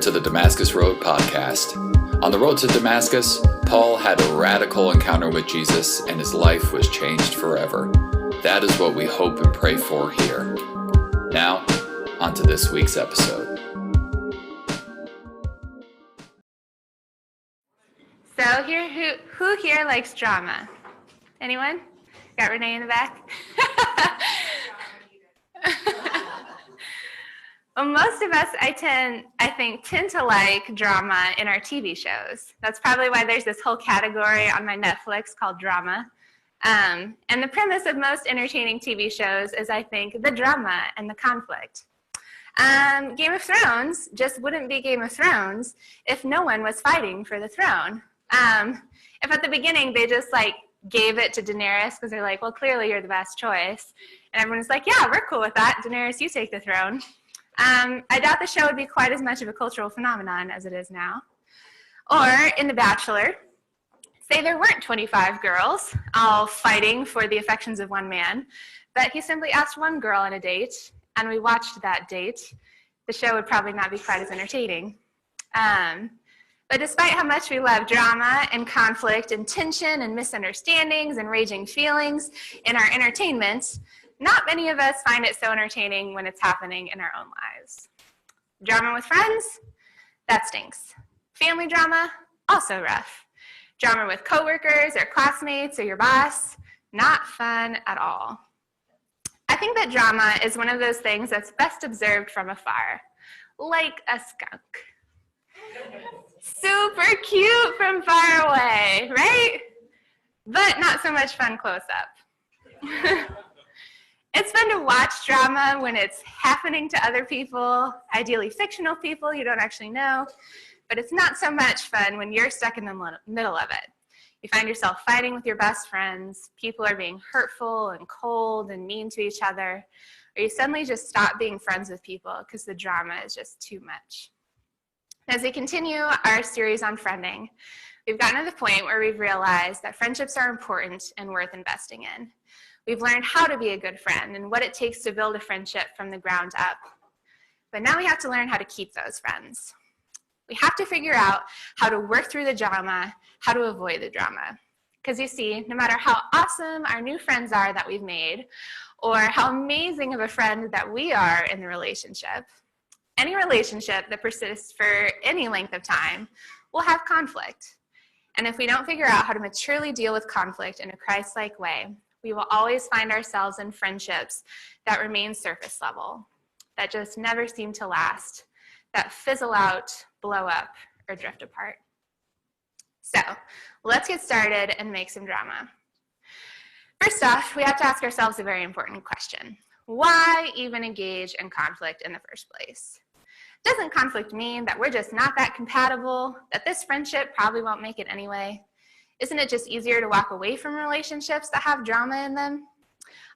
to the Damascus Road podcast. On the road to Damascus, Paul had a radical encounter with Jesus and his life was changed forever. That is what we hope and pray for here. Now, on to this week's episode. So who here likes drama? Anyone? Got Renee in the back? Well, most of us, I think, tend to like drama in our TV shows. That's probably why there's this whole category on my Netflix called drama. And the premise of most entertaining TV shows is, I think, the drama and the conflict. Game of Thrones just wouldn't be Game of Thrones if no one was fighting for the throne. If at the beginning they just gave it to Daenerys because they're like, well, clearly you're the best choice. And everyone's like, yeah, we're cool with that. Daenerys, you take the throne. I doubt the show would be quite as much of a cultural phenomenon as it is now. Or in The Bachelor, say there weren't 25 girls all fighting for the affections of one man, but he simply asked one girl on a date, and we watched that date. The show would probably not be quite as entertaining. But despite how much we love drama and conflict and tension and misunderstandings and raging feelings in our entertainment, not many of us find it so entertaining when it's happening in our own lives. Drama with friends? That stinks. Family drama? Also rough. Drama with coworkers or classmates or your boss? Not fun at all. I think that drama is one of those things that's best observed from afar, like a skunk. Super cute from far away, right? But not so much fun close up. It's fun to watch drama when it's happening to other people, ideally fictional people you don't actually know, but it's not so much fun when you're stuck in the middle of it. You find yourself fighting with your best friends, people are being hurtful and cold and mean to each other, or you suddenly just stop being friends with people because the drama is just too much. As we continue our series on friending, we've gotten to the point where we've realized that friendships are important and worth investing in. We've learned how to be a good friend and what it takes to build a friendship from the ground up. But now we have to learn how to keep those friends. We have to figure out how to work through the drama, how to avoid the drama. Because you see, no matter how awesome our new friends are that we've made, or how amazing of a friend that we are in the relationship, any relationship that persists for any length of time will have conflict. And if we don't figure out how to maturely deal with conflict in a Christ-like way, we will always find ourselves in friendships that remain surface level, that just never seem to last, that fizzle out, blow up, or drift apart. So let's get started and make some drama. First off, we have to ask ourselves a very important question. Why even engage in conflict in the first place? Doesn't conflict mean that we're just not that compatible, that this friendship probably won't make it anyway? Isn't it just easier to walk away from relationships that have drama in them?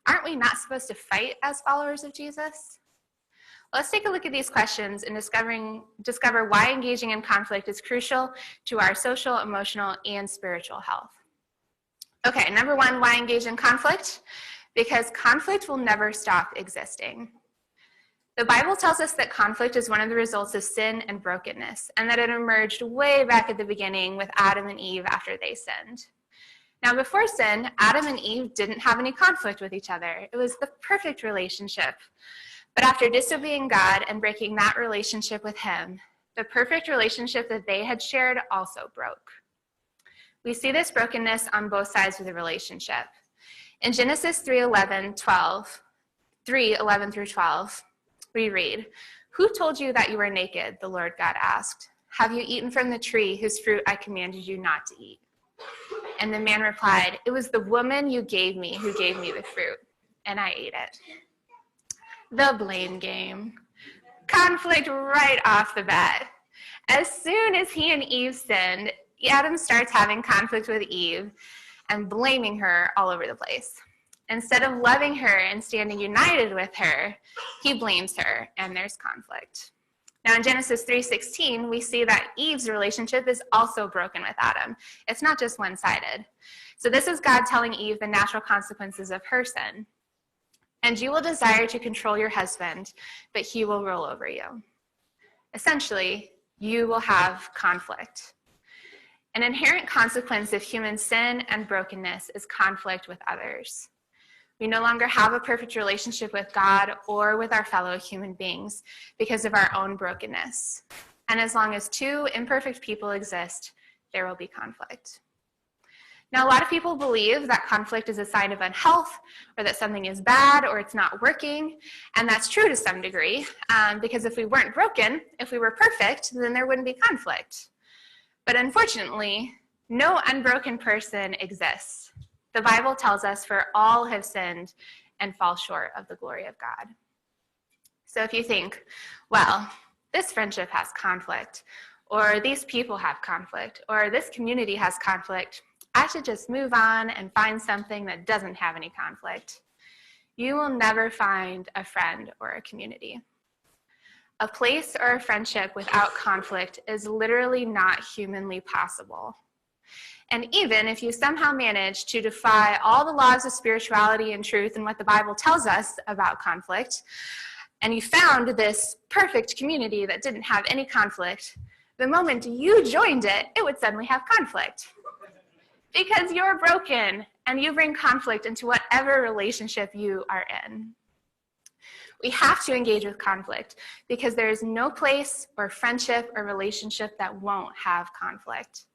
Aren't we not supposed to fight as followers of Jesus? Well, let's take a look at these questions and discover why engaging in conflict is crucial to our social, emotional, and spiritual health. Okay, number one, why engage in conflict? Because conflict will never stop existing. The Bible tells us that conflict is one of the results of sin and brokenness, and that it emerged way back at the beginning with Adam and Eve after they sinned. Now, before sin, Adam and Eve didn't have any conflict with each other. It was the perfect relationship. But after disobeying God and breaking that relationship with him, the perfect relationship that they had shared also broke. We see this brokenness on both sides of the relationship. In Genesis 3:11 through 12, we read, "Who told you that you were naked?" the Lord God asked. "Have you eaten from the tree whose fruit I commanded you not to eat?" And the man replied, "It was the woman you gave me who gave me the fruit, and I ate it." The blame game. Conflict right off the bat. As soon as he and Eve sinned, Adam starts having conflict with Eve and blaming her all over the place. Instead of loving her and standing united with her, he blames her, and there's conflict. Now in Genesis 3:16, we see that Eve's relationship is also broken with Adam. It's not just one-sided. So this is God telling Eve the natural consequences of her sin. "And you will desire to control your husband, but he will rule over you." Essentially, you will have conflict. An inherent consequence of human sin and brokenness is conflict with others. We no longer have a perfect relationship with God or with our fellow human beings because of our own brokenness. And as long as two imperfect people exist, there will be conflict. Now, a lot of people believe that conflict is a sign of unhealth, or that something is bad, or it's not working. And that's true to some degree, because if we weren't broken, if we were perfect, then there wouldn't be conflict. But unfortunately, no unbroken person exists. The Bible tells us, for all have sinned and fall short of the glory of God. So if you think, well, this friendship has conflict, or these people have conflict, or this community has conflict, I should just move on and find something that doesn't have any conflict. You will never find a friend or a community. A place or a friendship without conflict is literally not humanly possible. And even if you somehow manage to defy all the laws of spirituality and truth and what the Bible tells us about conflict, and you found this perfect community that didn't have any conflict, the moment you joined it, it would suddenly have conflict. Because you're broken and you bring conflict into whatever relationship you are in. We have to engage with conflict because there is no place or friendship or relationship that won't have conflict.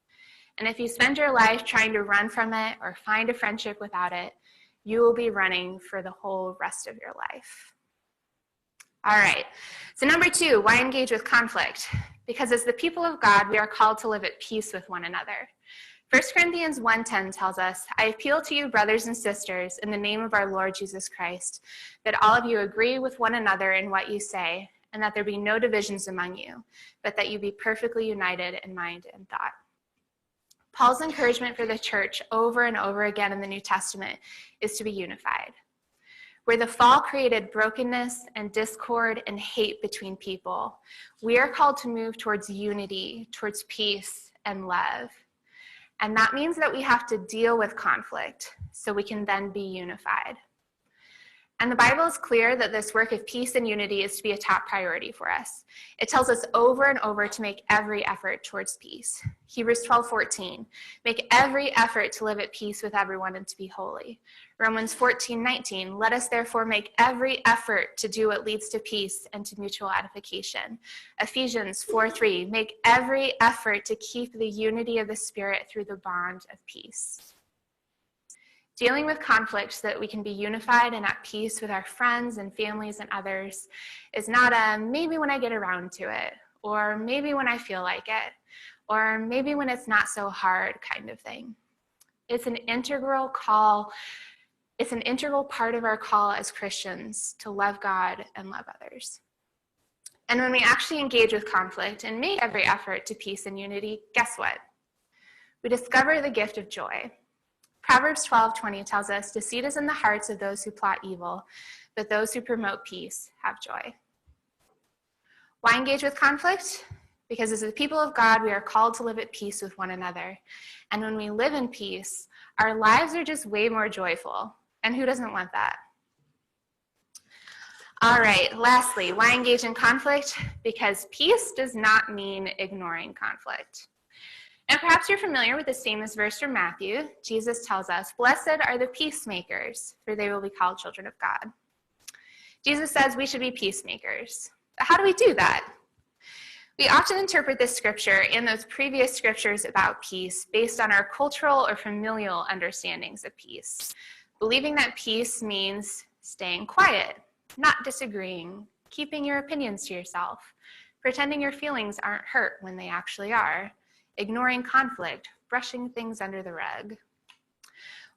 And if you spend your life trying to run from it or find a friendship without it, you will be running for the whole rest of your life. All right, so number 2, why engage with conflict? Because as the people of God, we are called to live at peace with one another. 1 Corinthians 1:10 tells us, I appeal to you, brothers and sisters, in the name of our Lord Jesus Christ, that all of you agree with one another in what you say, and that there be no divisions among you, but that you be perfectly united in mind and thought. Paul's encouragement for the church over and over again in the New Testament is to be unified. Where the fall created brokenness and discord and hate between people, we are called to move towards unity, towards peace and love. And that means that we have to deal with conflict so we can then be unified. And the Bible is clear that this work of peace and unity is to be a top priority for us. It tells us over and over to make every effort towards peace. Hebrews 12:14, make every effort to live at peace with everyone and to be holy. Romans 14:19, let us therefore make every effort to do what leads to peace and to mutual edification. Ephesians 4:3, make every effort to keep the unity of the Spirit through the bond of peace. Dealing with conflict so that we can be unified and at peace with our friends and families and others is not a maybe when I get around to it, or maybe when I feel like it, or maybe when it's not so hard kind of thing. It's an integral call. It's an integral part of our call as Christians to love God and love others. And when we actually engage with conflict and make every effort to peace and unity, guess what? We discover the gift of joy. Proverbs 12:20 tells us, deceit is in the hearts of those who plot evil, but those who promote peace have joy. Why engage with conflict? Because as the people of God, we are called to live at peace with one another. And when we live in peace, our lives are just way more joyful. And who doesn't want that? All right, lastly, why engage in conflict? Because peace does not mean ignoring conflict. Now, perhaps you're familiar with this famous verse from Matthew. Jesus tells us, blessed are the peacemakers, for they will be called children of God. Jesus says we should be peacemakers. But how do we do that? We often interpret this scripture and those previous scriptures about peace based on our cultural or familial understandings of peace, believing that peace means staying quiet, not disagreeing, keeping your opinions to yourself, pretending your feelings aren't hurt when they actually are, ignoring conflict, brushing things under the rug.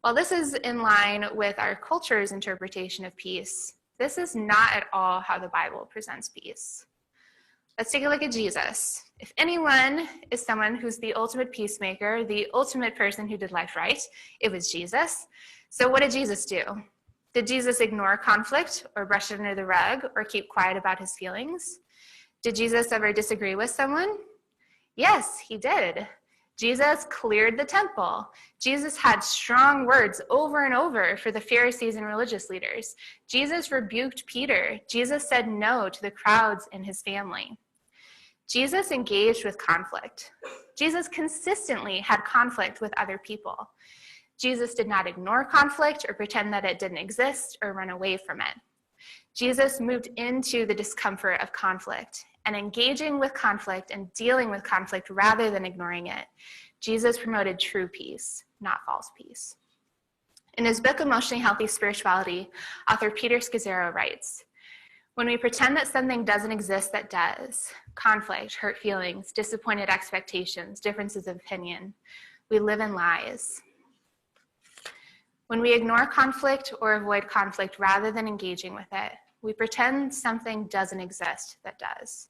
While this is in line with our culture's interpretation of peace, this is not at all how the Bible presents peace. Let's take a look at Jesus. If anyone is someone who's the ultimate peacemaker, the ultimate person who did life right, it was Jesus. So what did Jesus do? Did Jesus ignore conflict or brush it under the rug or keep quiet about his feelings? Did Jesus ever disagree with someone? Yes, he did. Jesus cleared the temple. Jesus had strong words over and over for the Pharisees and religious leaders. Jesus rebuked Peter. Jesus said no to the crowds in his family. Jesus engaged with conflict. Jesus consistently had conflict with other people. Jesus did not ignore conflict or pretend that it didn't exist or run away from it. Jesus moved into the discomfort of conflict, and engaging with conflict and dealing with conflict rather than ignoring it, Jesus promoted true peace, not false peace. In his book, Emotionally Healthy Spirituality, author Peter Scazzaro writes, "When we pretend that something doesn't exist that does, conflict, hurt feelings, disappointed expectations, differences of opinion, we live in lies. When we ignore conflict or avoid conflict rather than engaging with it, we pretend something doesn't exist that does.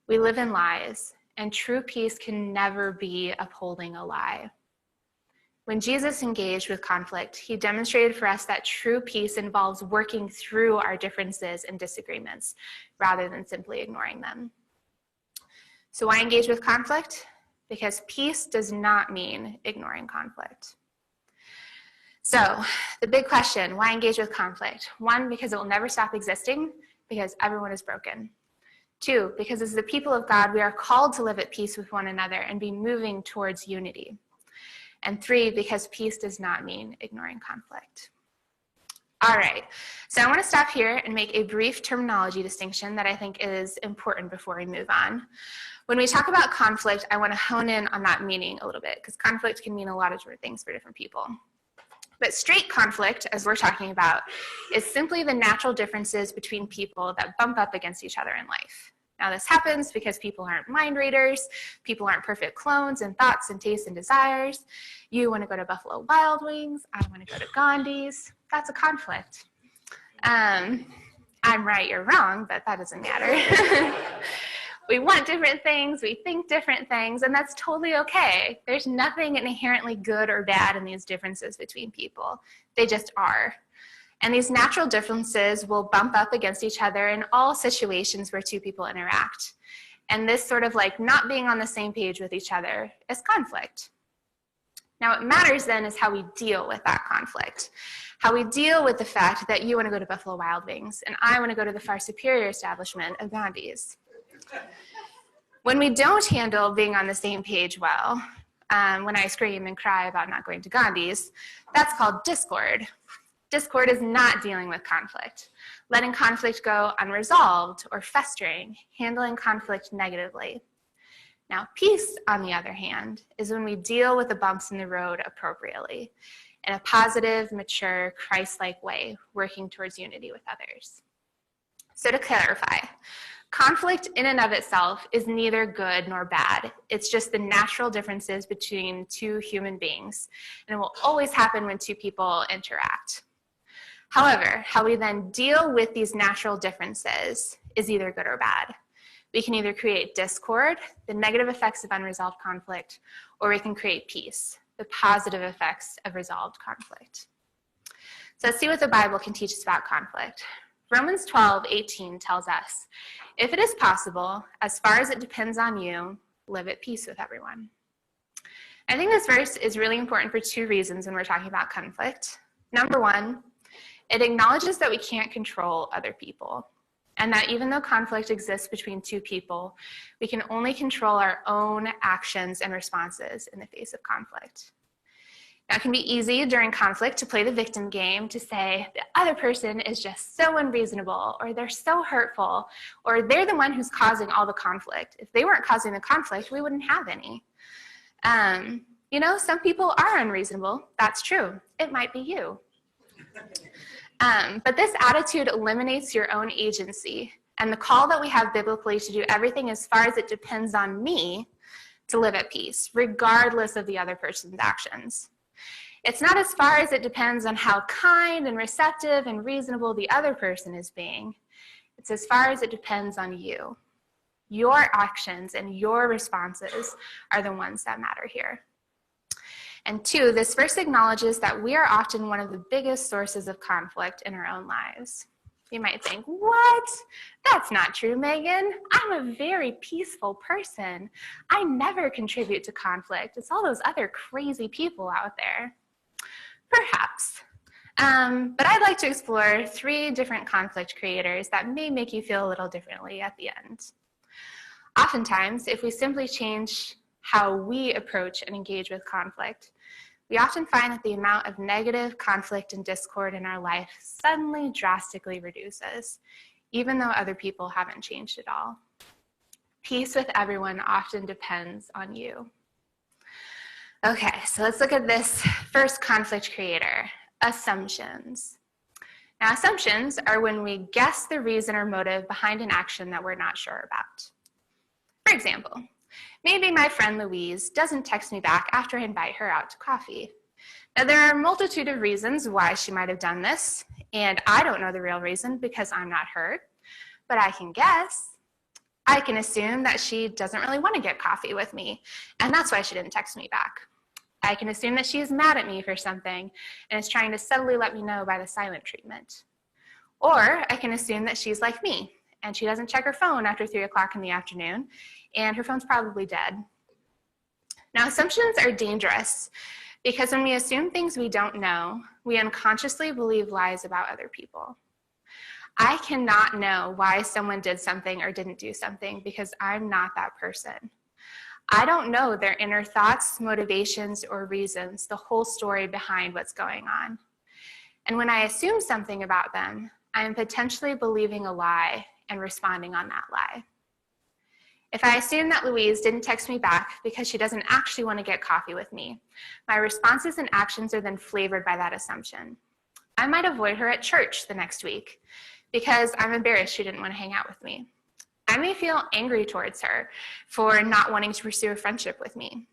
We live in lies, and true peace can never be upholding a lie." When Jesus engaged with conflict, he demonstrated for us that true peace involves working through our differences and disagreements rather than simply ignoring them. So why engage with conflict? Because peace does not mean ignoring conflict. So the big question, why engage with conflict? 1, because it will never stop existing, because everyone is broken. 2, because as the people of God, we are called to live at peace with one another and be moving towards unity. And 3, because peace does not mean ignoring conflict. All right, so I want to stop here and make a brief terminology distinction that I think is important before we move on. When we talk about conflict, I want to hone in on that meaning a little bit, because conflict can mean a lot of different things for different people. But straight conflict, as we're talking about, is simply the natural differences between people that bump up against each other in life. Now, this happens because people aren't mind readers, people aren't perfect clones in thoughts and tastes and desires. You want to go to Buffalo Wild Wings, I want to go to Gandhi's. That's a conflict. I'm right, you're wrong, but that doesn't matter. We want different things, we think different things, and that's totally okay. There's nothing inherently good or bad in these differences between people. They just are. And these natural differences will bump up against each other in all situations where two people interact. And this sort of like not being on the same page with each other is conflict. Now, what matters then is how we deal with that conflict. How we deal with the fact that you want to go to Buffalo Wild Wings and I want to go to the far superior establishment of Gandhi's. When we don't handle being on the same page well, when I scream and cry about not going to Gandhi's, that's called discord. Discord is not dealing with conflict, letting conflict go unresolved or festering, handling conflict negatively. Now, peace, on the other hand, is when we deal with the bumps in the road appropriately, in a positive, mature, Christ-like way, working towards unity with others. So to clarify, conflict in and of itself is neither good nor bad. It's just the natural differences between two human beings, and it will always happen when two people interact. However, how we then deal with these natural differences is either good or bad. We can either create discord, the negative effects of unresolved conflict, or we can create peace, the positive effects of resolved conflict. So let's see what the Bible can teach us about conflict. Romans 12:18 tells us, "If it is possible, as far as it depends on you, live at peace with everyone." I think this verse is really important for 2 reasons when we're talking about conflict. Number 1, it acknowledges that we can't control other people, and that even though conflict exists between 2 people, we can only control our own actions and responses in the face of conflict. Now, it can be easy during conflict to play the victim game, to say the other person is just so unreasonable, or they're so hurtful, or they're the one who's causing all the conflict. If they weren't causing the conflict, we wouldn't have any. Some people are unreasonable. That's true. It might be you. But this attitude eliminates your own agency and the call that we have biblically to do everything as far as it depends on me to live at peace, regardless of the other person's actions. It's not as far as it depends on how kind and receptive and reasonable the other person is being. It's as far as it depends on you. Your actions and your responses are the ones that matter here. And 2, this verse acknowledges that we are often one of the biggest sources of conflict in our own lives. You might think, what? That's not true, Megan. I'm a very peaceful person. I never contribute to conflict. It's all those other crazy people out there. Perhaps. But I'd like to explore 3 different conflict creators that may make you feel a little differently at the end. Oftentimes, if we simply change how we approach and engage with conflict, we often find that the amount of negative conflict and discord in our life suddenly drastically reduces, even though other people haven't changed at all. Peace with everyone often depends on you. Okay, so let's look at this first conflict creator, assumptions. Now, assumptions are when we guess the reason or motive behind an action that we're not sure about. For example, maybe my friend Louise doesn't text me back after I invite her out to coffee. Now, there are a multitude of reasons why she might have done this, and I don't know the real reason because I'm not her, but I can guess. I can assume that she doesn't really want to get coffee with me, and that's why she didn't text me back. I can assume that she is mad at me for something and is trying to subtly let me know by the silent treatment. Or I can assume that she's like me, and she doesn't check her phone after 3 o'clock in the afternoon, and her phone's probably dead. Now, assumptions are dangerous because when we assume things we don't know, we unconsciously believe lies about other people. I cannot know why someone did something or didn't do something because I'm not that person. I don't know their inner thoughts, motivations, or reasons, the whole story behind what's going on. And when I assume something about them, I am potentially believing a lie and responding on that lie. If I assume that Louise didn't text me back because she doesn't actually want to get coffee with me, my responses and actions are then flavored by that assumption. I might avoid her at church the next week because I'm embarrassed she didn't want to hang out with me. I may feel angry towards her for not wanting to pursue a friendship with me.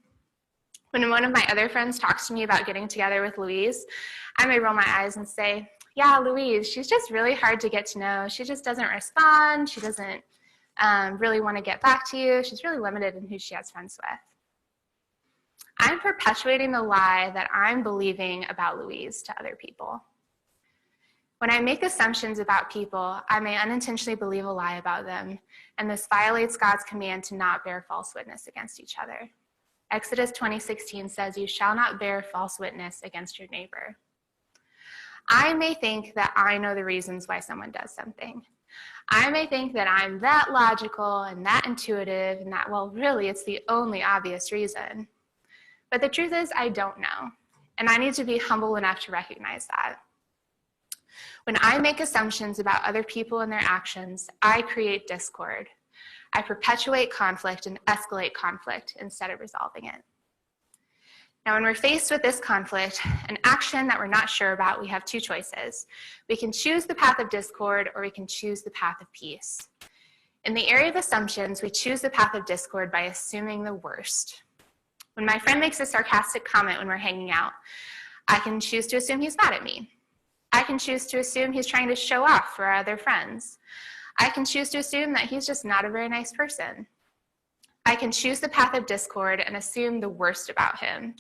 When one of my other friends talks to me about getting together with Louise, I may roll my eyes and say, yeah, Louise, she's just really hard to get to know. She just doesn't respond. She doesn't really want to get back to you. She's really limited in who she has friends with. I'm perpetuating the lie that I'm believing about Louise to other people. When I make assumptions about people, I may unintentionally believe a lie about them, and this violates God's command to not bear false witness against each other. Exodus 20:16 says, "You shall not bear false witness against your neighbor." I may think that I know the reasons why someone does something. I may think that I'm that logical and that intuitive and that, well, really, it's the only obvious reason. But the truth is, I don't know, and I need to be humble enough to recognize that. When I make assumptions about other people and their actions, I create discord. I perpetuate conflict and escalate conflict instead of resolving it. Now, when we're faced with this conflict, an action that we're not sure about, we have two choices. We can choose the path of discord, or we can choose the path of peace. In the area of assumptions, we choose the path of discord by assuming the worst. When my friend makes a sarcastic comment when we're hanging out, I can choose to assume he's mad at me. I can choose to assume he's trying to show off for our other friends. I can choose to assume that he's just not a very nice person. I can choose the path of discord and assume the worst about him,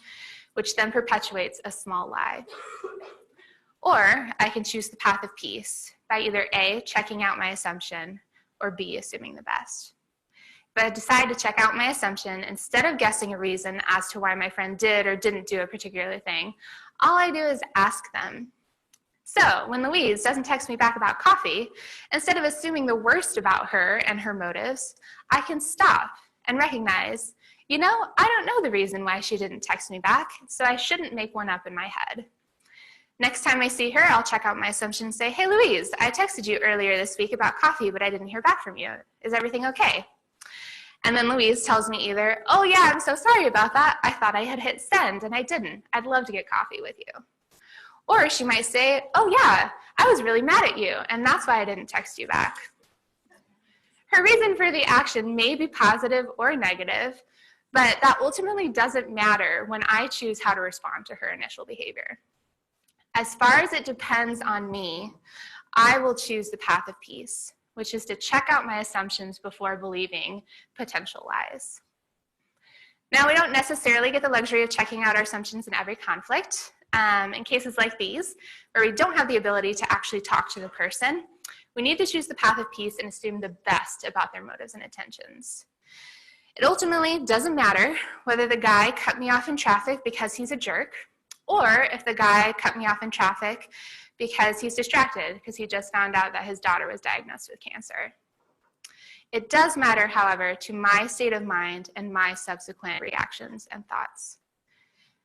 which then perpetuates a small lie. Or I can choose the path of peace by either A, checking out my assumption, or B, assuming the best. If I decide to check out my assumption, instead of guessing a reason as to why my friend did or didn't do a particular thing, all I do is ask them. So when Louise doesn't text me back about coffee, instead of assuming the worst about her and her motives, I can stop and recognize, I don't know the reason why she didn't text me back, so I shouldn't make one up in my head. Next time I see her, I'll check out my assumption and say, hey, Louise, I texted you earlier this week about coffee, but I didn't hear back from you. Is everything okay? And then Louise tells me either, oh yeah, I'm so sorry about that. I thought I had hit send and I didn't. I'd love to get coffee with you. Or she might say, oh yeah, I was really mad at you, and that's why I didn't text you back. Her reason for the action may be positive or negative, but that ultimately doesn't matter when I choose how to respond to her initial behavior. As far as it depends on me, I will choose the path of peace, which is to check out my assumptions before believing potential lies. Now, we don't necessarily get the luxury of checking out our assumptions in every conflict. In cases like these, where we don't have the ability to actually talk to the person, we need to choose the path of peace and assume the best about their motives and intentions. It ultimately doesn't matter whether the guy cut me off in traffic because he's a jerk, or if the guy cut me off in traffic because he's distracted because he just found out that his daughter was diagnosed with cancer. It does matter, however, to my state of mind and my subsequent reactions and thoughts.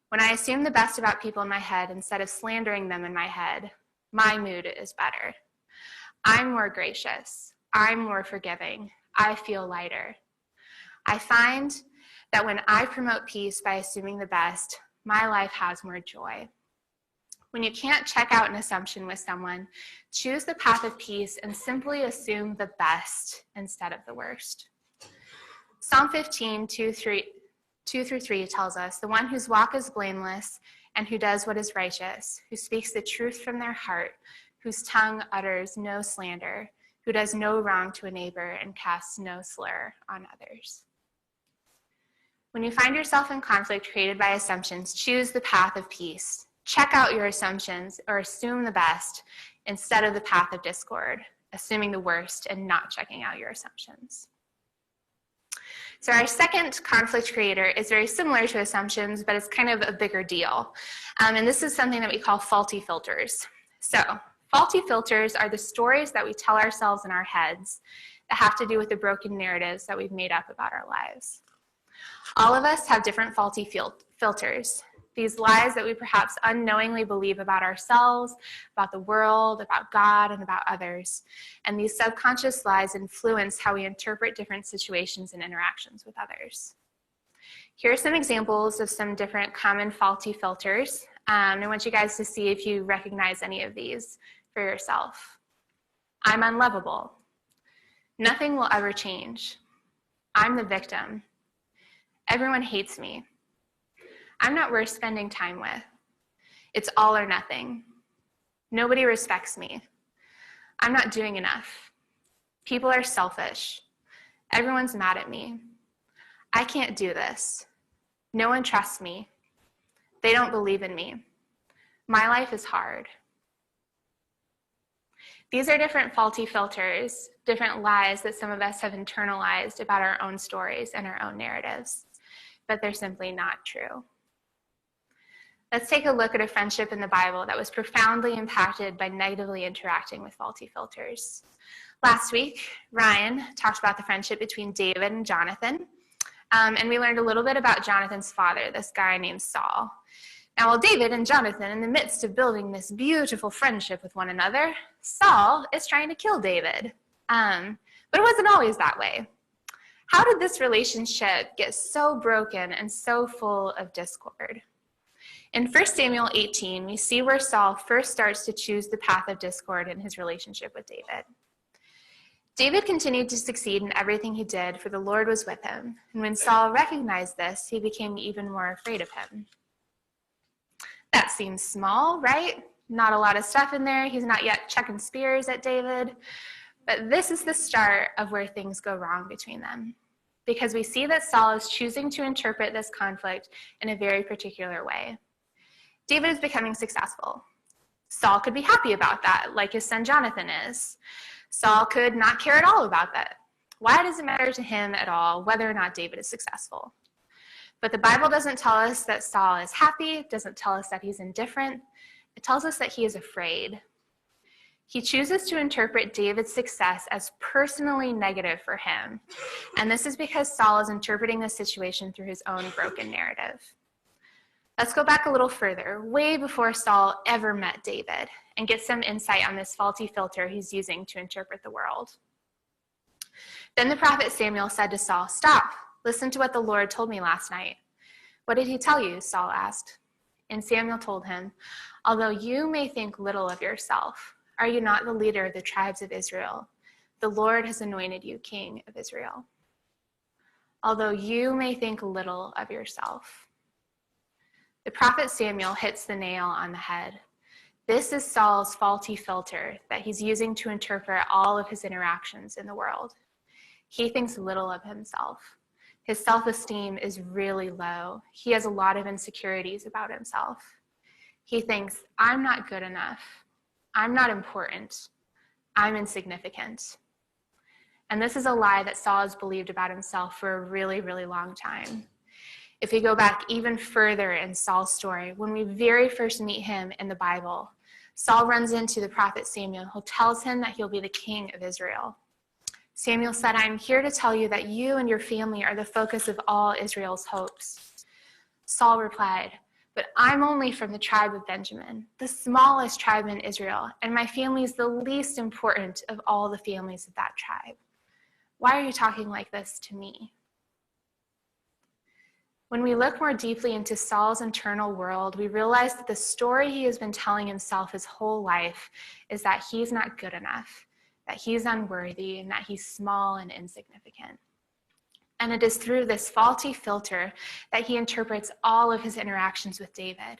When I assume the best about people in my head instead of slandering them in my head, my mood is better. I'm more gracious. I'm more forgiving. I feel lighter. I find that when I promote peace by assuming the best, my life has more joy. When you can't check out an assumption with someone, choose the path of peace and simply assume the best instead of the worst. Psalm 15, 2 through 3 tells us, the one whose walk is blameless and who does what is righteous, who speaks the truth from their heart, whose tongue utters no slander, who does no wrong to a neighbor and casts no slur on others. When you find yourself in conflict created by assumptions, choose the path of peace. Check out your assumptions or assume the best instead of the path of discord, assuming the worst and not checking out your assumptions. So our second conflict creator is very similar to assumptions, but it's kind of a bigger deal. And this is something that we call faulty filters. So faulty filters are the stories that we tell ourselves in our heads that have to do with the broken narratives that we've made up about our lives. All of us have different faulty filters. These lies that we perhaps unknowingly believe about ourselves, about the world, about God, and about others. And these subconscious lies influence how we interpret different situations and interactions with others. Here are some examples of some different common faulty filters. I want you guys to see if you recognize any of these for yourself. I'm unlovable. Nothing will ever change. I'm the victim. Everyone hates me. I'm not worth spending time with. It's all or nothing. Nobody respects me. I'm not doing enough. People are selfish. Everyone's mad at me. I can't do this. No one trusts me. They don't believe in me. My life is hard. These are different faulty filters, different lies that some of us have internalized about our own stories and our own narratives, but they're simply not true. Let's take a look at a friendship in the Bible that was profoundly impacted by negatively interacting with faulty filters. Last week, Ryan talked about the friendship between David and Jonathan, and we learned a little bit about Jonathan's father, this guy named Saul. Now, while David and Jonathan, in the midst of building this beautiful friendship with one another, Saul is trying to kill David. But it wasn't always that way. How did this relationship get so broken and so full of discord? In 1 Samuel 18, we see where Saul first starts to choose the path of discord in his relationship with David. David continued to succeed in everything he did, for the Lord was with him. And when Saul recognized this, he became even more afraid of him. That seems small, right? Not a lot of stuff in there. He's not yet chucking spears at David. But this is the start of where things go wrong between them, because we see that Saul is choosing to interpret this conflict in a very particular way. David is becoming successful. Saul could be happy about that, like his son Jonathan is. Saul could not care at all about that. Why does it matter to him at all whether or not David is successful? But the Bible doesn't tell us that Saul is happy. It doesn't tell us that he's indifferent. It tells us that he is afraid. He chooses to interpret David's success as personally negative for him. And this is because Saul is interpreting the situation through his own broken narrative. Let's go back a little further, way before Saul ever met David, and get some insight on this faulty filter he's using to interpret the world. Then the prophet Samuel said to Saul, "Stop, listen to what the Lord told me last night." "What did he tell you?" Saul asked. And Samuel told him, "Although you may think little of yourself, are you not the leader of the tribes of Israel? The Lord has anointed you king of Israel." Although you may think little of yourself. The prophet Samuel hits the nail on the head. This is Saul's faulty filter that he's using to interpret all of his interactions in the world. He thinks little of himself. His self-esteem is really low. He has a lot of insecurities about himself. He thinks, I'm not good enough. I'm not important. I'm insignificant. And this is a lie that Saul has believed about himself for a really, really long time. If we go back even further in Saul's story, when we very first meet him in the Bible, Saul runs into the prophet Samuel, who tells him that he'll be the king of Israel. Samuel said, "I am here to tell you that you and your family are the focus of all Israel's hopes." Saul replied, "But I'm only from the tribe of Benjamin, the smallest tribe in Israel, and my family is the least important of all the families of that tribe. Why are you talking like this to me?" When we look more deeply into Saul's internal world, we realize that the story he has been telling himself his whole life is that he's not good enough, that he's unworthy, and that he's small and insignificant. And it is through this faulty filter that he interprets all of his interactions with David.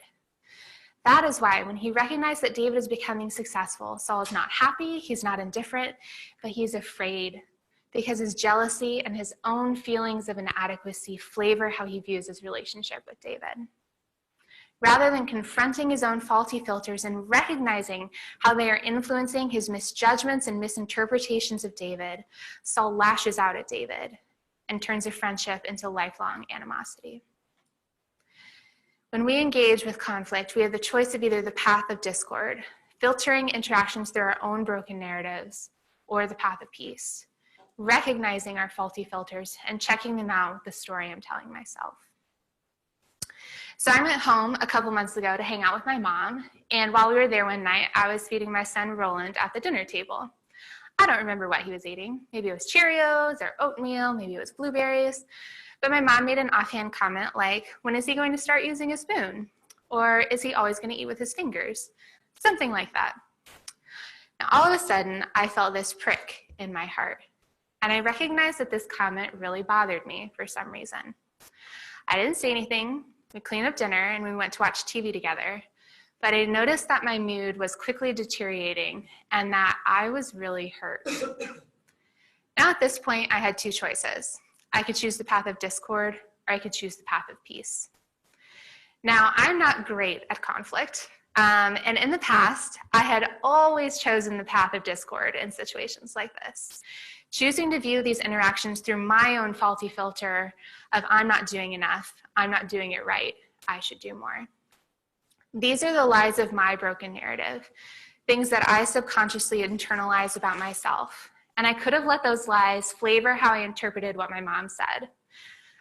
That is why when he recognized that David is becoming successful, Saul is not happy, he's not indifferent, but he's afraid, because his jealousy and his own feelings of inadequacy flavor how he views his relationship with David. Rather than confronting his own faulty filters and recognizing how they are influencing his misjudgments and misinterpretations of David, Saul lashes out at David and turns a friendship into lifelong animosity. When we engage with conflict, we have the choice of either the path of discord, filtering interactions through our own broken narratives, or the path of peace, recognizing our faulty filters and checking them out with the story I'm telling myself. So I went home a couple months ago to hang out with my mom, and while we were there one night, I was feeding my son Roland at the dinner table. I don't remember what he was eating. Maybe it was Cheerios or oatmeal, maybe it was blueberries, but my mom made an offhand comment like, "When is he going to start using a spoon? Or is he always going to eat with his fingers?" Something like that. Now, all of a sudden, I felt this prick in my heart. And I recognized that this comment really bothered me for some reason. I didn't say anything. We cleaned up dinner and we went to watch TV together. But I noticed that my mood was quickly deteriorating and that I was really hurt. Now at this point, I had two choices. I could choose the path of discord or I could choose the path of peace. Now, I'm not great at conflict. And in the past, I had always chosen the path of discord in situations like this, choosing to view these interactions through my own faulty filter of I'm not doing enough, I'm not doing it right, I should do more. These are the lies of my broken narrative, things that I subconsciously internalize about myself. And I could have let those lies flavor how I interpreted what my mom said.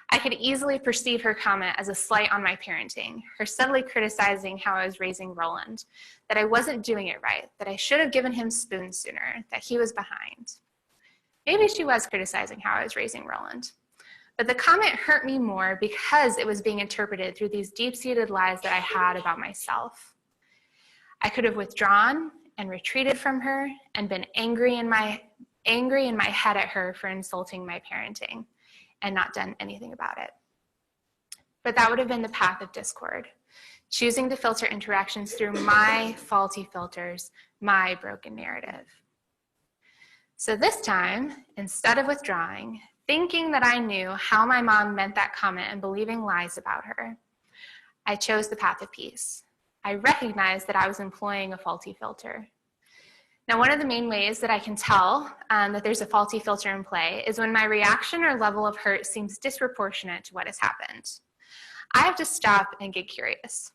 I could easily perceive her comment as a slight on my parenting, her subtly criticizing how I was raising Roland, that I wasn't doing it right, that I should have given him spoons sooner, that he was behind. Maybe she was criticizing how I was raising Roland. But the comment hurt me more because it was being interpreted through these deep-seated lies that I had about myself. I could have withdrawn and retreated from her and been angry in my head at her for insulting my parenting and not done anything about it. But that would have been the path of discord, choosing to filter interactions through my faulty filters, my broken narrative. So this time, instead of withdrawing, thinking that I knew how my mom meant that comment and believing lies about her, I chose the path of peace. I recognized that I was employing a faulty filter. Now, one of the main ways that I can tell that there's a faulty filter in play is when my reaction or level of hurt seems disproportionate to what has happened. I have to stop and get curious.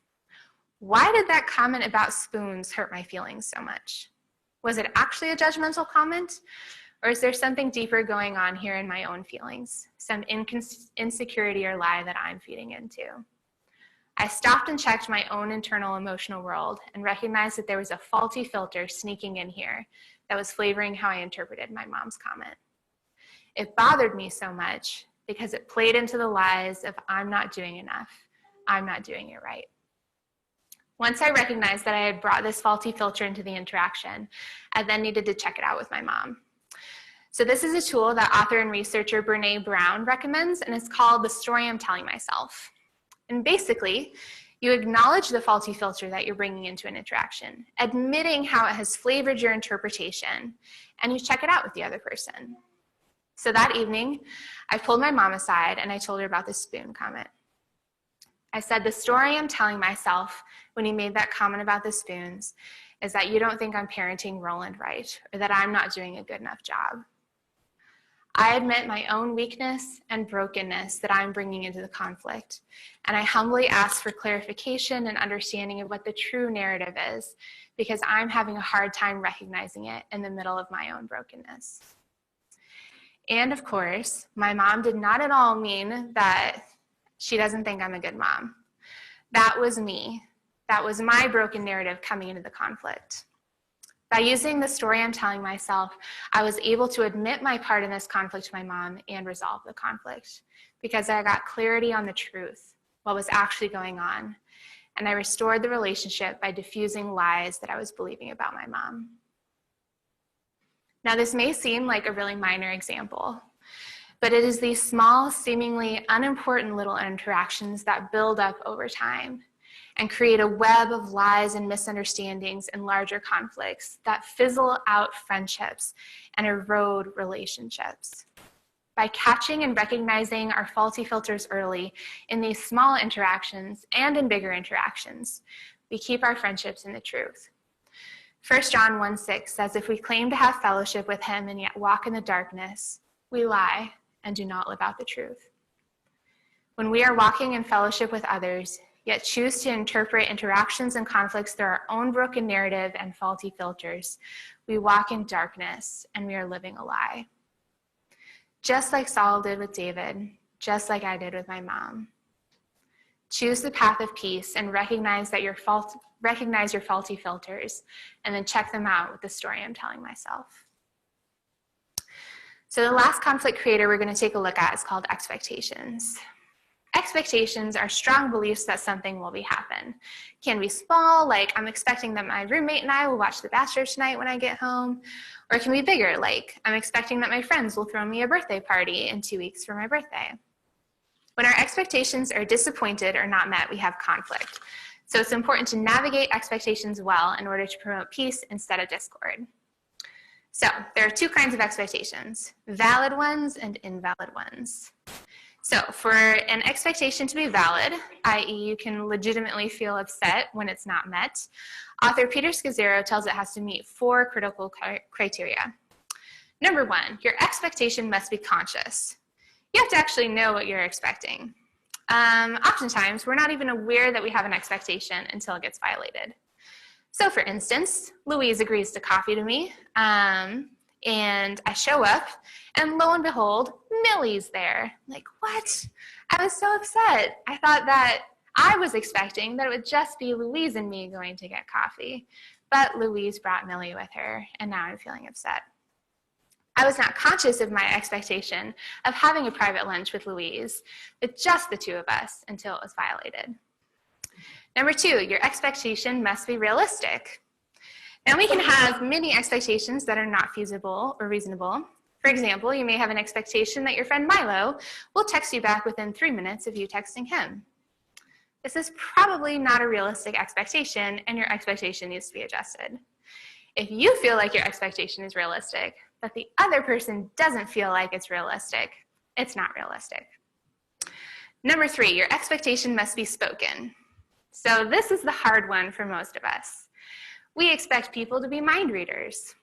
Why did that comment about spoons hurt my feelings so much? Was it actually a judgmental comment? Or is there something deeper going on here in my own feelings? Some insecurity or lie that I'm feeding into? I stopped and checked my own internal emotional world and recognized that there was a faulty filter sneaking in here that was flavoring how I interpreted my mom's comment. It bothered me so much because it played into the lies of I'm not doing enough, I'm not doing it right. Once I recognized that I had brought this faulty filter into the interaction, I then needed to check it out with my mom. So this is a tool that author and researcher Brene Brown recommends, and it's called The Story I'm Telling Myself. And basically, you acknowledge the faulty filter that you're bringing into an interaction, admitting how it has flavored your interpretation, and you check it out with the other person. So that evening, I pulled my mom aside and I told her about the spoon comment. I said, the story I'm telling myself when you made that comment about the spoons is that you don't think I'm parenting Roland right, or that I'm not doing a good enough job. I admit my own weakness and brokenness that I'm bringing into the conflict, and I humbly ask for clarification and understanding of what the true narrative is, because I'm having a hard time recognizing it in the middle of my own brokenness. And of course, my mom did not at all mean that she doesn't think I'm a good mom. That was me. That was my broken narrative coming into the conflict. By using the story I'm telling myself, I was able to admit my part in this conflict to my mom and resolve the conflict because I got clarity on the truth, what was actually going on, and I restored the relationship by diffusing lies that I was believing about my mom. Now, this may seem like a really minor example, but it is these small, seemingly unimportant little interactions that build up over time and create a web of lies and misunderstandings and larger conflicts that fizzle out friendships and erode relationships. By catching and recognizing our faulty filters early in these small interactions and in bigger interactions, we keep our friendships in the truth. 1 John 1:6 says, if we claim to have fellowship with him and yet walk in the darkness, we lie and do not live out the truth. When we are walking in fellowship with others, yet choose to interpret interactions and conflicts through our own broken narrative and faulty filters, we walk in darkness and we are living a lie. Just like Saul did with David, just like I did with my mom. Choose the path of peace and recognize your faulty filters, and then check them out with the story I'm telling myself. So the last conflict creator we're going to take a look at is called expectations. Expectations are strong beliefs that something will happen. Can be small, like I'm expecting that my roommate and I will watch The Bachelor tonight when I get home. Or it can be bigger, like I'm expecting that my friends will throw me a birthday party in 2 weeks for my birthday. When our expectations are disappointed or not met, we have conflict. So it's important to navigate expectations well in order to promote peace instead of discord. So there are two kinds of expectations, valid ones and invalid ones. So for an expectation to be valid, i.e. you can legitimately feel upset when it's not met, author Peter Scazzaro tells it has to meet 4 critical criteria. Number 1, your expectation must be conscious. You have to actually know what you're expecting. Oftentimes, we're not even aware that we have an expectation until it gets violated. So for instance, Louise agrees to coffee to me, and I show up, and lo and behold, Millie's there. I'm like, what? I was so upset. I thought that I was expecting that it would just be Louise and me going to get coffee, but Louise brought Millie with her, and now I'm feeling upset. I was not conscious of my expectation of having a private lunch with Louise, with just the two of us, until it was violated. Number 2, your expectation must be realistic. Now we can have many expectations that are not feasible or reasonable. For example, you may have an expectation that your friend Milo will text you back within 3 minutes of you texting him. This is probably not a realistic expectation, and your expectation needs to be adjusted. If you feel like your expectation is realistic, but the other person doesn't feel like it's realistic, it's not realistic. Number 3, your expectation must be spoken. So this is the hard one for most of us. We expect people to be mind readers.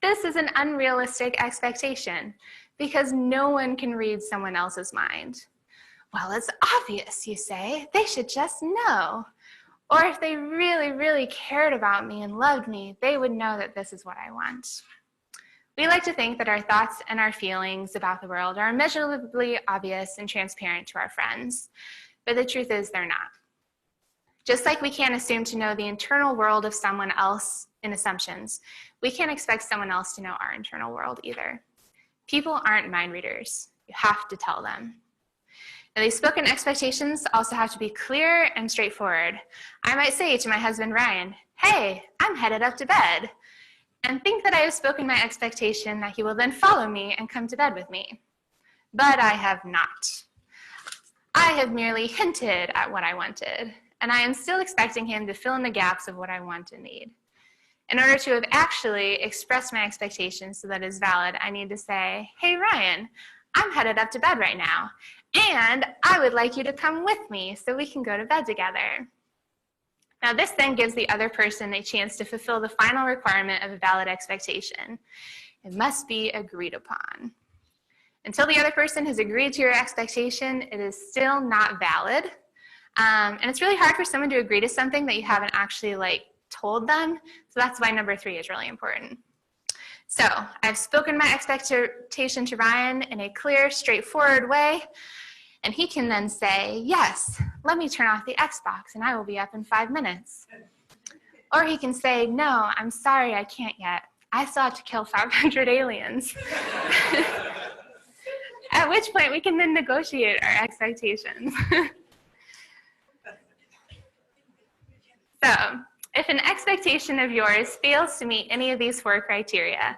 This is an unrealistic expectation because no one can read someone else's mind. Well, it's obvious, you say. They should just know. Or if they really, really cared about me and loved me, they would know that this is what I want. We like to think that our thoughts and our feelings about the world are immeasurably obvious and transparent to our friends, but the truth is they're not. Just like we can't assume to know the internal world of someone else in assumptions, we can't expect someone else to know our internal world either. People aren't mind readers. You have to tell them. Now, these spoken expectations also have to be clear and straightforward. I might say to my husband, Ryan, hey, I'm headed up to bed, and think that I have spoken my expectation that he will then follow me and come to bed with me. But I have not. I have merely hinted at what I wanted, and I am still expecting him to fill in the gaps of what I want and need. In order to have actually expressed my expectations so that it is valid, I need to say, hey, Ryan, I'm headed up to bed right now, and I would like you to come with me so we can go to bed together. Now, this then gives the other person a chance to fulfill the final requirement of a valid expectation. It must be agreed upon. Until the other person has agreed to your expectation, it is still not valid. And it's really hard for someone to agree to something that you haven't actually told them. So that's why number 3 is really important. So I've spoken my expectation to Ryan in a clear, straightforward way, and he can then say, yes, let me turn off the Xbox and I will be up in 5 minutes. Or he can say, no, I'm sorry, I can't yet. I still have to kill 500 aliens. At which point we can then negotiate our expectations. So, if an expectation of yours fails to meet any of these 4 criteria,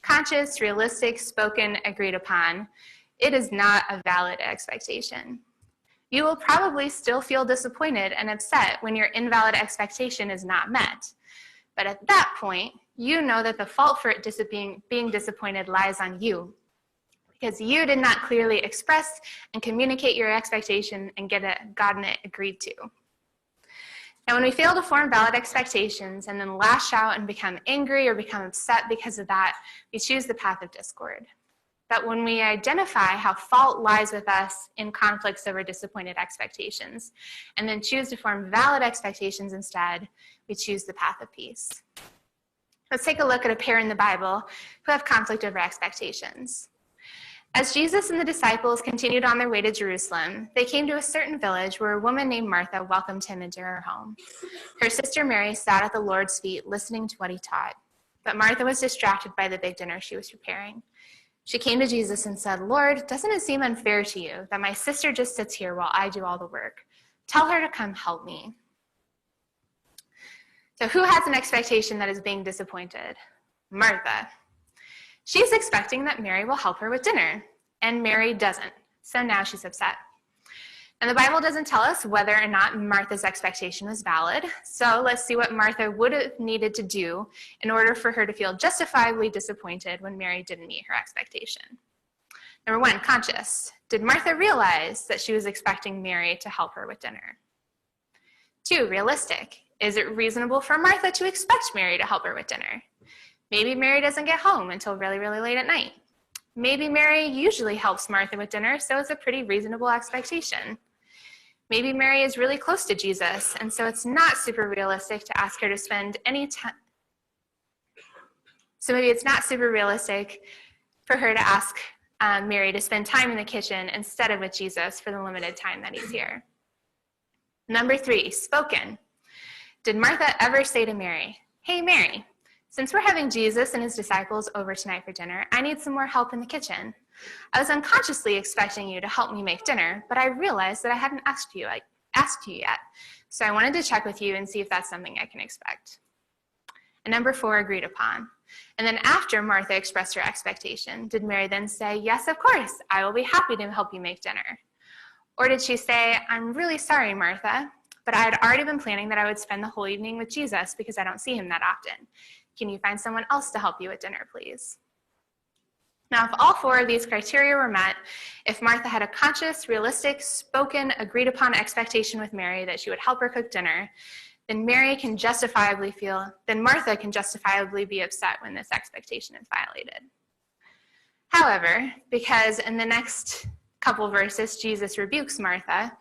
conscious, realistic, spoken, agreed upon, it is not a valid expectation. You will probably still feel disappointed and upset when your invalid expectation is not met. But at that point, you know that the fault for it being disappointed lies on you, because you did not clearly express and communicate your expectation and gotten it agreed to. Now, when we fail to form valid expectations and then lash out and become angry or become upset because of that, we choose the path of discord. But when we identify how fault lies with us in conflicts over disappointed expectations, and then choose to form valid expectations instead, we choose the path of peace. Let's take a look at a pair in the Bible who have conflict over expectations. As Jesus and the disciples continued on their way to Jerusalem, they came to a certain village where a woman named Martha welcomed him into her home. Her sister Mary sat at the Lord's feet listening to what he taught, but Martha was distracted by the big dinner she was preparing. She came to Jesus and said, Lord, doesn't it seem unfair to you that my sister just sits here while I do all the work? Tell her to come help me. So who has an expectation that is being disappointed? Martha. She's expecting that Mary will help her with dinner, and Mary doesn't, so now she's upset. And the Bible doesn't tell us whether or not Martha's expectation was valid, so let's see what Martha would have needed to do in order for her to feel justifiably disappointed when Mary didn't meet her expectation. Number 1, conscious. Did Martha realize that she was expecting Mary to help her with dinner? 2, realistic. Is it reasonable for Martha to expect Mary to help her with dinner? Maybe Mary doesn't get home until really, really late at night. Maybe Mary usually helps Martha with dinner, so it's a pretty reasonable expectation. Maybe Mary is really close to Jesus, and so it's not super realistic to ask her to spend any time. So maybe it's not super realistic for her to ask Mary to spend time in the kitchen instead of with Jesus for the limited time that he's here. Number 3, spoken. Did Martha ever say to Mary, hey, Mary, since we're having Jesus and his disciples over tonight for dinner, I need some more help in the kitchen. I was unconsciously expecting you to help me make dinner, but I realized that I hadn't asked you yet. So I wanted to check with you and see if that's something I can expect. And number 4, agreed upon. And then after Martha expressed her expectation, did Mary then say, yes, of course, I will be happy to help you make dinner? Or did she say, I'm really sorry, Martha, but I had already been planning that I would spend the whole evening with Jesus because I don't see him that often. Can you find someone else to help you with dinner, please? Now, if all 4 of these criteria were met, if Martha had a conscious, realistic, spoken, agreed upon expectation with Mary that she would help her cook dinner, then Martha can justifiably be upset when this expectation is violated. However, because in the next couple verses Jesus rebukes Martha,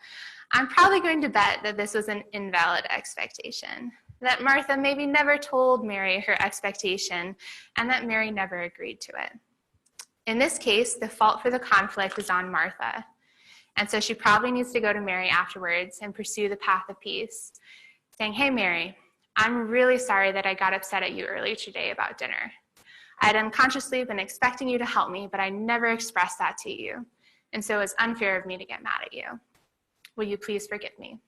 I'm probably going to bet that this was an invalid expectation, that Martha maybe never told Mary her expectation, and that Mary never agreed to it. In this case, the fault for the conflict is on Martha, and so she probably needs to go to Mary afterwards and pursue the path of peace, saying, hey, Mary, I'm really sorry that I got upset at you earlier today about dinner. I had unconsciously been expecting you to help me, but I never expressed that to you, and so it's unfair of me to get mad at you. Will you please forgive me?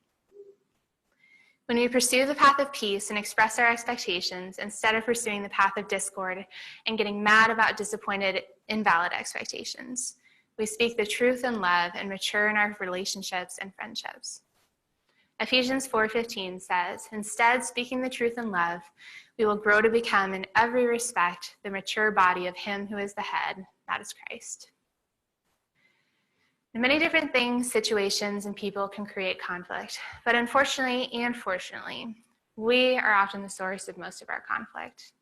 When we pursue the path of peace and express our expectations instead of pursuing the path of discord and getting mad about disappointed, invalid expectations, we speak the truth in love and mature in our relationships and friendships. Ephesians 4:15 says, instead, speaking the truth in love, we will grow to become in every respect the mature body of him who is the head, that is Christ. And many different things, situations, and people can create conflict, but unfortunately and fortunately, we are often the source of most of our conflict.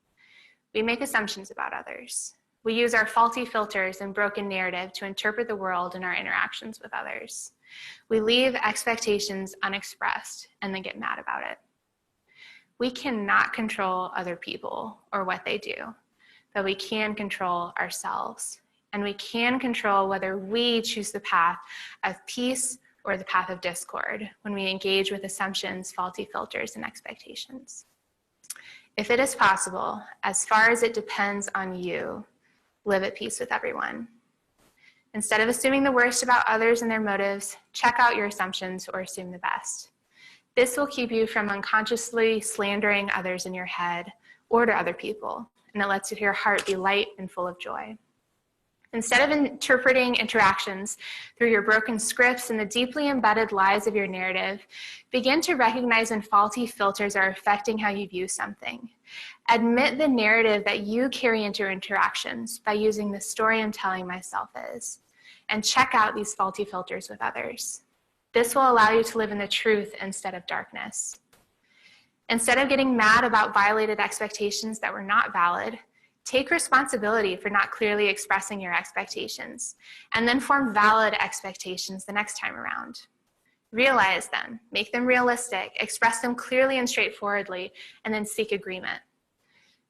We make assumptions about others. We use our faulty filters and broken narrative to interpret the world and our interactions with others. We leave expectations unexpressed and then get mad about it. We cannot control other people or what they do, but we can control ourselves. And we can control whether we choose the path of peace or the path of discord when we engage with assumptions, faulty filters, and expectations. If it is possible, as far as it depends on you, live at peace with everyone. Instead of assuming the worst about others and their motives, check out your assumptions or assume the best. This will keep you from unconsciously slandering others in your head or to other people, and it lets your heart be light and full of joy. Instead of interpreting interactions through your broken scripts and the deeply embedded lies of your narrative, begin to recognize when faulty filters are affecting how you view something. Admit the narrative that you carry into your interactions by using the story I'm telling myself is, and check out these faulty filters with others. This will allow you to live in the truth instead of darkness. Instead of getting mad about violated expectations that were not valid, take responsibility for not clearly expressing your expectations, and then form valid expectations the next time around. Realize them, make them realistic, express them clearly and straightforwardly, and then seek agreement.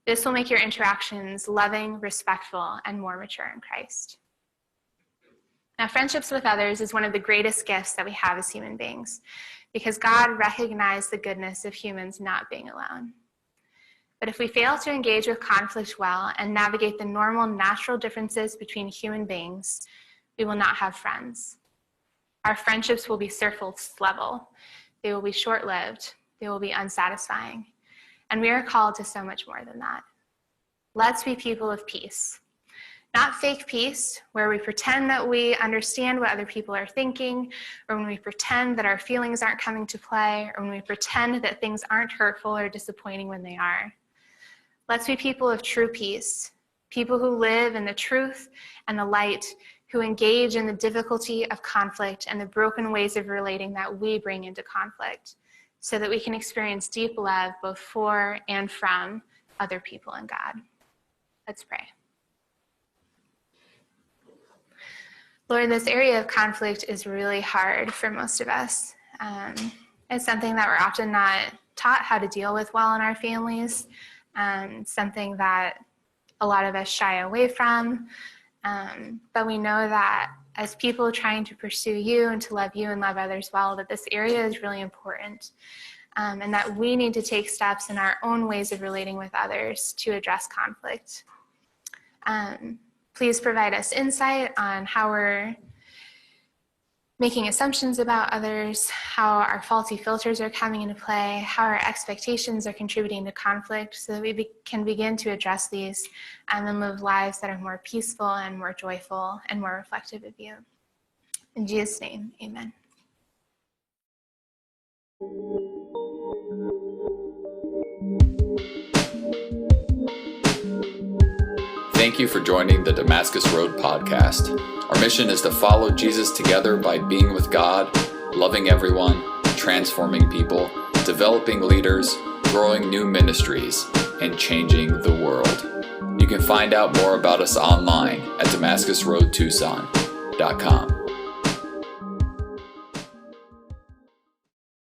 This will make your interactions loving, respectful, and more mature in Christ. Now, friendships with others is one of the greatest gifts that we have as human beings, because God recognized the goodness of humans not being alone. But if we fail to engage with conflict well and navigate the normal, natural differences between human beings, we will not have friends. Our friendships will be surface level. They will be short-lived. They will be unsatisfying. And we are called to so much more than that. Let's be people of peace. Not fake peace, where we pretend that we understand what other people are thinking, or when we pretend that our feelings aren't coming to play, or when we pretend that things aren't hurtful or disappointing when they are. Let's be people of true peace, people who live in the truth and the light, who engage in the difficulty of conflict and the broken ways of relating that we bring into conflict, so that we can experience deep love both for and from other people and God. Let's pray. Lord, this area of conflict is really hard for most of us. It's something that we're often not taught how to deal with well in our families. Something that a lot of us shy away from. But we know that as people trying to pursue you and to love you and love others well, that this area is really important. And that we need to take steps in our own ways of relating with others to address conflict. Please provide us insight on how we're making assumptions about others, how our faulty filters are coming into play, how our expectations are contributing to conflict, so that we can begin to address these and live lives that are more peaceful and more joyful and more reflective of you. In Jesus' name, amen. Thank you for joining the Damascus Road podcast. Our mission is to follow Jesus together by being with God, loving everyone, transforming people, developing leaders, growing new ministries, and changing the world. You can find out more about us online at DamascusRoadTucson.com.